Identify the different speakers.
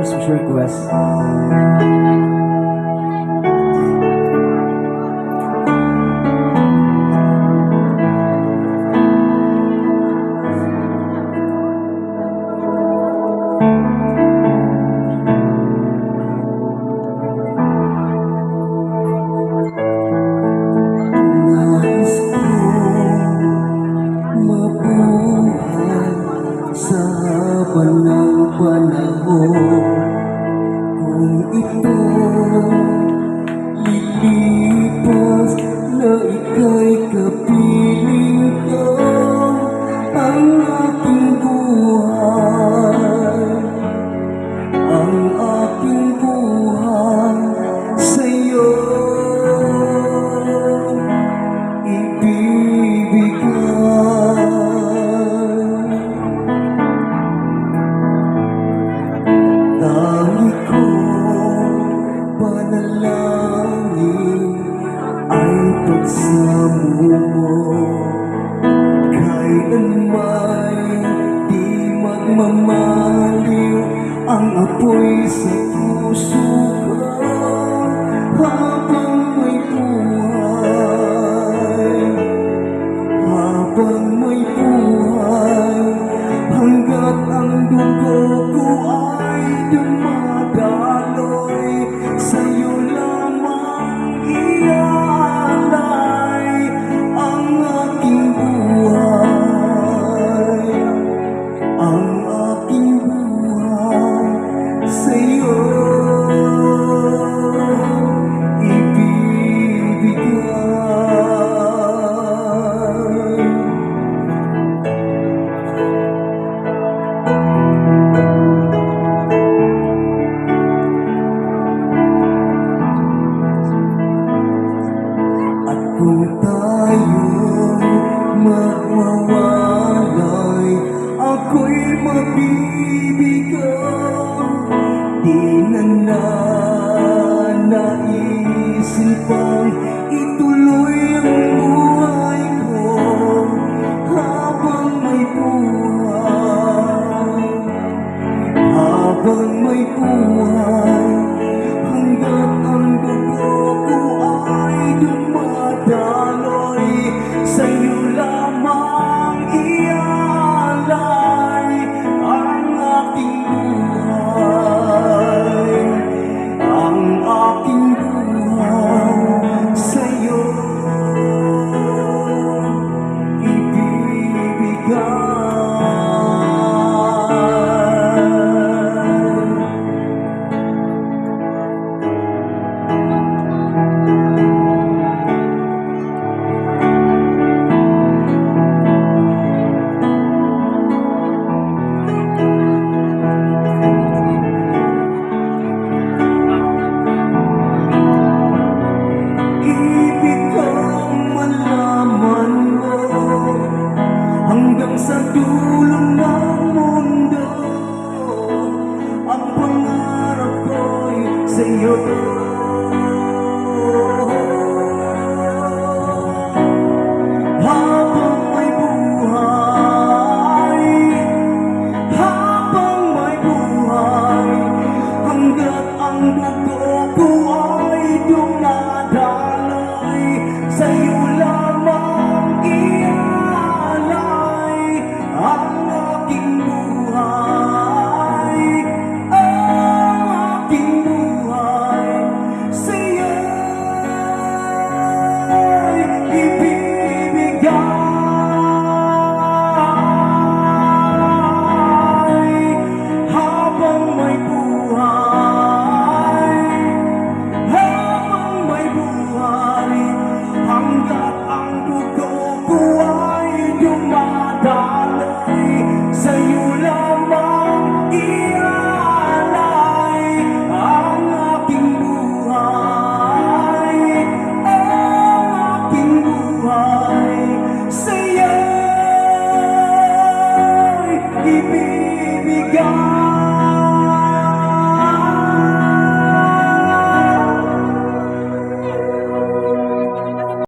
Speaker 1: special request.
Speaker 2: Nais ko mabuhay sa haba ng panahon. Kung ito lilipas na ika'y kapiling ko, ang aking buhay, ang aking buhay sa'yo ibibigay. Tangi kong panalangin ay pagsamo mo, kailanmay di magmamaliw ang apoy sa puso ko habang may buhay, habang may buhay, hanggat ang dugo ko ay dumadaloy, sa'yo lamang iaalay ang aking buhay, ang aking buhay sa'yo ibibigay. At kung tayo'y magwawalay, ako'y mabibigang di na naisin pang ituloy ang buhay ko habang may buhay, habang may buhay, hanggat ang dugo ko ay dumadaloy, sa'yo lamang iaalay ang aking buhay, ang aking buhay sa'yo ibibigay. Ibig kong malaman mo hanggang sa dulo ng mundo, ang pangarap ko'y sa'yo. Habang may buhay, habang may buhay, hanggat ang dugo ko ay dumadaloy, sa'yo lamang iaalay ang aking buhay, ang aking buhay sa'yo ibibigay. Habang may buhay, habang may buhay, hanggat ang dugo ko ay dumadaloy,